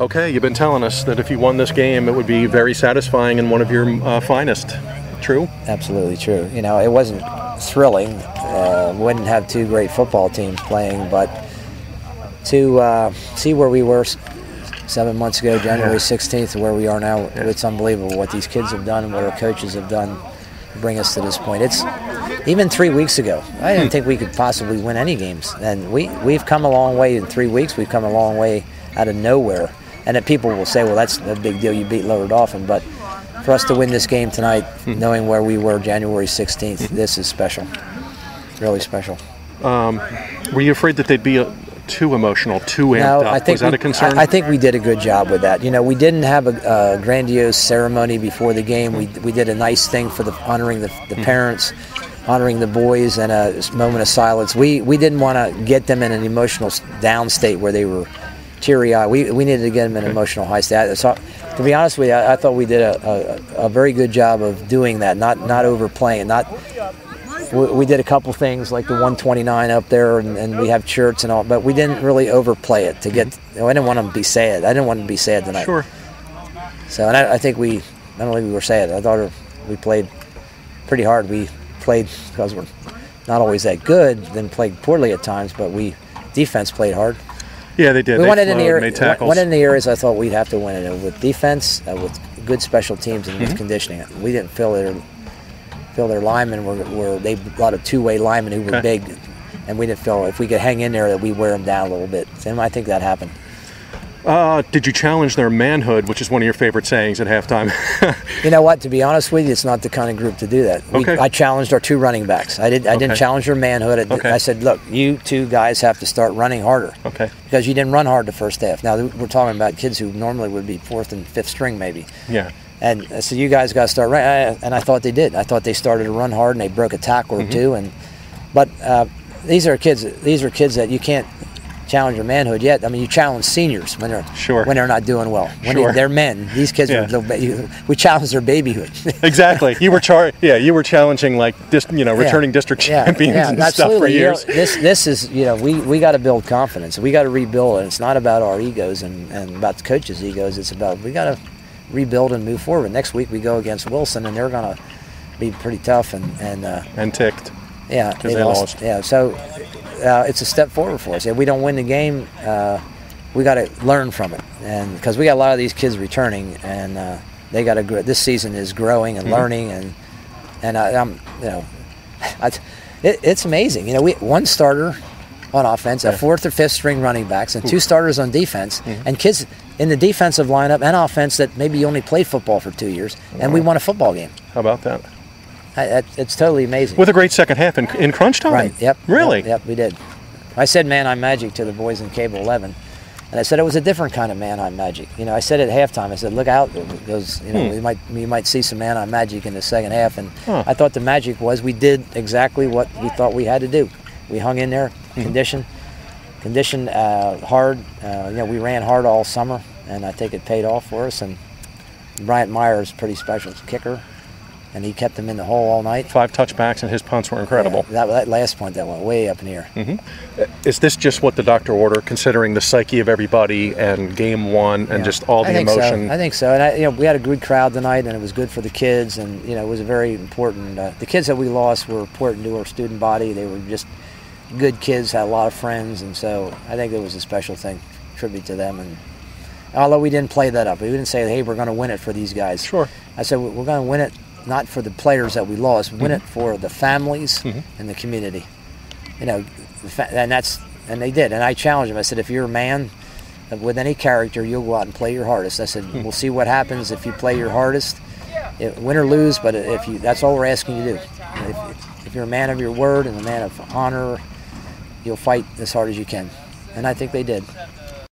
Okay, you've been telling us that if you won this game, it would be very satisfying and one of your finest. True? Absolutely true. You know, it wasn't thrilling. We wouldn't have two great football teams playing, but to see where we were 7 months ago, January 16th, to where we are now, it's unbelievable what these kids have done and what our coaches have done to bring us to this point. It's even 3 weeks ago, I didn't think we could possibly win any games, and we've come a long way in 3 weeks. We've come a long way out of nowhere, and that people will say, well, that's no big deal, you beat Lower Dauphin, but for us to win this game tonight, knowing where we were January 16th, this is special, really special. Were you afraid that they'd be too emotional, too amped up? Was that a concern? I think we did a good job with that. You know, we didn't have a grandiose ceremony before the game. We did a nice thing for honoring the parents, honoring the boys, and a moment of silence. We didn't want to get them in an emotional down state where they were teary-eyed. We needed to get them in an emotional high state. So, to be honest with you, I thought we did a very good job of doing that, not overplaying, We did a couple things like the 129 up there, and we have shirts and all, but we didn't really overplay it to get. I didn't want them to be sad. I didn't want them to be sad tonight. Sure. So, and I think I don't think we were sad. I thought we played pretty hard. We played because we're not always that good, then played poorly at times, but defense played hard. Yeah, they did. We won it in the areas I thought we'd have to win it with defense, with good special teams, and with conditioning. We didn't feel their linemen they brought a two-way lineman who were big, and we didn't feel if we could hang in there that we wear them down a little bit. And I think that happened. Did you challenge their manhood, which is one of your favorite sayings at halftime? You know what? To be honest with you, it's not the kind of group to do that. I challenged our two running backs. I didn't challenge their manhood. I said, look, you two guys have to start running harder. Okay. Because you didn't run hard the first half. Now we're talking about kids who normally would be fourth and fifth string, maybe. Yeah. And so you guys got to start running. And I thought they did. I thought they started to run hard, and they broke a tackle or two. But these are kids that you can't challenge their manhood yet. I mean, you challenge seniors when they're not doing well. When they're men. These kids we challenge their babyhood. Exactly. You were challenging like returning district champions and absolutely. Stuff for years. This is we got to build confidence. We got to rebuild, and it's not about our egos and about the coaches' egos. It's about we got to rebuild and move forward. Next week we go against Wilson, and they're going to be pretty tough and ticked. Yeah, they lost. Yeah, so it's a step forward for us. If we don't win the game, we got to learn from it, and because we got a lot of these kids returning, and they got to. This season is growing and learning, and it's amazing. We one starter on offense, a fourth or fifth string running backs, and two starters on defense, and kids in the defensive lineup and offense that maybe only played football for 2 years, and we won a football game. How about that? It's totally amazing. With a great second half in crunch time. Right. Yep. Really? Yep. We did. I said Manheim Magic to the boys in Cable 11, and I said it was a different kind of Manheim Magic. I said at halftime. I said, look out, because we might see some Manheim Magic in the second half, and I thought the magic was we did exactly what we thought we had to do. We hung in there, conditioned hard. We ran hard all summer, and I think it paid off for us. And Bryant Meyer is pretty special kicker, and he kept them in the hole all night. 5 touchbacks, and his punts were incredible. Yeah, that last punt that went way up in the air. Is this just what the doctor ordered, considering the psyche of everybody and game one and just all the emotion? I think so. And we had a good crowd tonight, and it was good for the kids. And it was a very important. The kids that we lost were important to our student body. They were just good kids, had a lot of friends, and so I think it was a special thing, tribute to them. And although we didn't play that up, we didn't say, "Hey, we're going to win it for these guys." Sure. I said we're going to win it. Not for the players that we lost, win it for the families and the community. And they did. And I challenged them. I said, if you're a man with any character, you'll go out and play your hardest. I said, we'll see what happens if you play your hardest, win or lose. But that's all we're asking you to do. If you're a man of your word and a man of honor, you'll fight as hard as you can. And I think they did.